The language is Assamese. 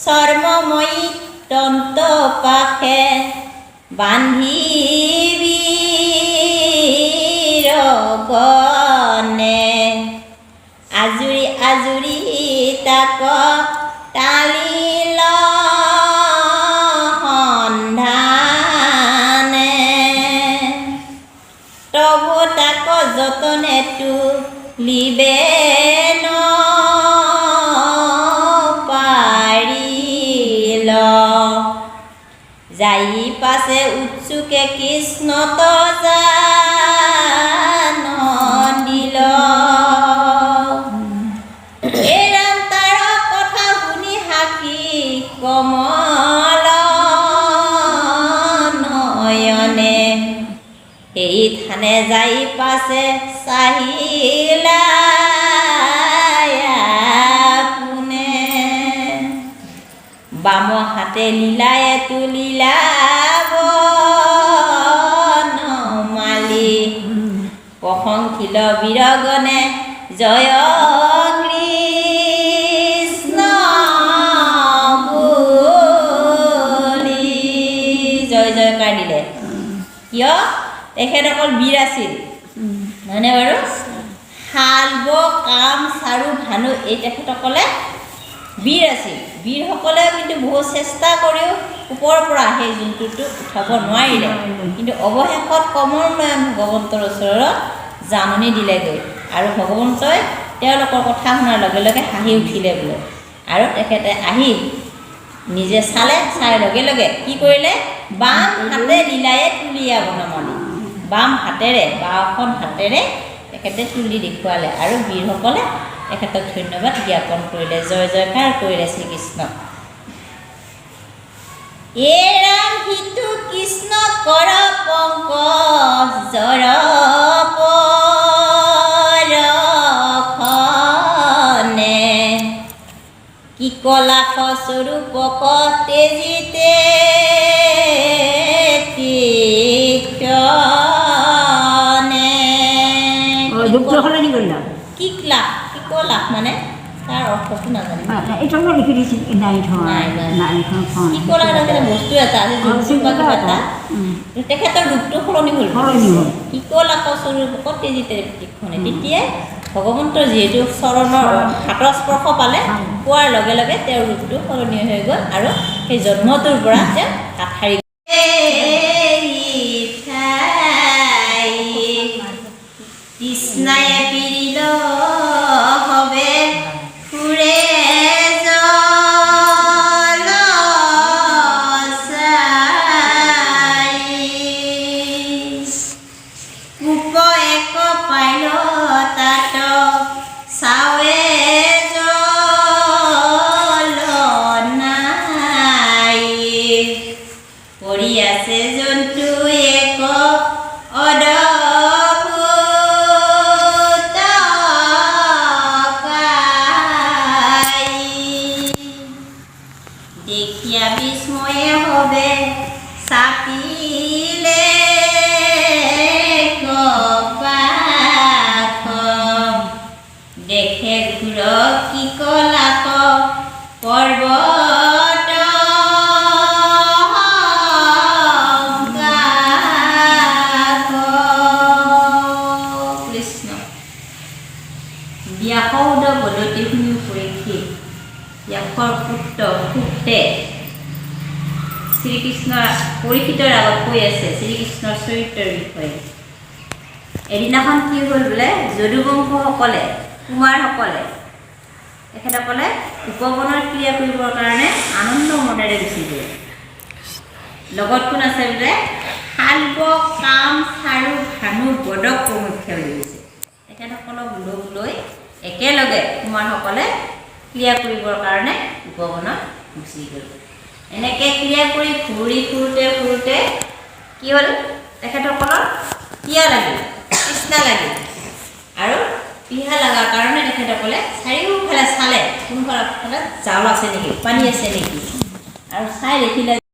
চৰ্মময়ী দন্ত পাশে বান্ধিবি ৰগনে আজুৰি আজুৰি তাক টালি ল সন্ধানে তবু তাক যতনে তুলিবে পাৰিল যাই পাছে উৎসুকে কৃষ্ণ দিল এই ৰাম তাৰ কথা শুনি হাকি কমল নয়নে এই থানে যাই পাছে চাহিলা কোনে বাম হাতে লীলায়ে তুলিলাব নমালি প্ৰশংসিল বিৰগনে জয় কৃষ্ণ বুলি জয় জয়কাৰ দিলে কিয় তেখেত অকল বীৰ আছিল নহয়নে বাৰু শাল ব কাম চাৰু ভানু এই তেখেতসকলে বীৰ আছিল বীৰসকলে কিন্তু বহুত চেষ্টা কৰিও ওপৰৰ পৰা সেই জন্তুটো উঠাব নোৱাৰিলে কিন্তু অৱশেষত কমলনয়ন ভগৱন্তৰ ওচৰত জাননী দিলেগৈ আৰু ভগৱন্তই তেওঁলোকৰ কথা শুনাৰ লগে লগে হাঁহি উঠিলে বোলে আৰু তেখেতে আহি নিজে চালে চাই লগে লগে কি কৰিলে বাম হাতে লীলায়ে তুলিয়া বনমালি বাম হাতেৰে বাওখন হাতেৰে তেখেতে তুলি দেখুৱালে আৰু বীৰসকলে তেখেতক ধন্যবাদ জ্ঞাপন কৰিলে জয় জয়কাৰ কৰিলে শ্ৰীকৃষ্ণ এ ৰাম সিটো কৃষ্ণ কৰ পংকজ জৰ পৰখনে কি কলাশ স্বৰূপক তেজিতে কি ক্লাস কি কলাশ মানে তাৰ অৰ্থটো নাজানো কি কলাশ বস্তু এটা আছে তেখেতৰ ৰূপটো সলনি হ'ল কি কলাশ স্বৰূপক তেজিতে তীক্ষণে তেতিয়াই ভগৱন্তৰ যিহেতু চৰণৰ হাতৰ স্পৰ্শ পালে পোৱাৰ লগে লগে তেওঁৰ ৰূপটো সলনি হৈ গ'ল আৰু সেই জন্মটোৰ পৰা তেওঁ হাত সাৰি কৃষ্ণায়ে পিৰিল হবে ফুৰে কূপ এক পাইল তাত চাৱে নাই পৰি আছে জন্তু এক দেখিয়া বিস্ময়ে হবে চাপিলে কপাখ দেখে ঘূৰ কি কলাক পৰ্বত কৃষ্ণ ব্যাসৌদ বদতি শুনি পৰীক্ষিত ব্যাসৰ পুত্ৰ সুতে শ্ৰীকৃষ্ণৰ পৰীক্ষিতৰ আগত কৈ আছে শ্ৰীকৃষ্ণৰ চৰিত্ৰৰ বিষয়ে এদিনাখন কি হ'ল বোলে যদুবংশসকলে কুমাৰসকলে তেখেতসকলে উপবনৰ ক্ৰিয়া কৰিবৰ কাৰণে আনন্দ মনেৰে গুচি গ'ল লগত কোন আছে বোলে শাল্ব কাম চাৰু ভানু বদক প্ৰমুখ্যে হৈ গৈছে তেখেতসকলক লগ লৈ একেলগে কুমাৰসকলে ক্ৰিয়া কৰিবৰ কাৰণে উপবনত গুচি গ'ল এনেকৈ ক্ৰিয়া কৰি ঘূৰি ফুৰোঁতে কি হ'ল তেখেতসকলৰ পিয়া লাগিল তৃষ্ণা লাগিল আৰু পিহা লগাৰ কাৰণে তেখেতসকলে চাৰিওফালে চালে কোনফালে জাল আছে নেকি পানী আছে নেকি আৰু চাই দেখিলে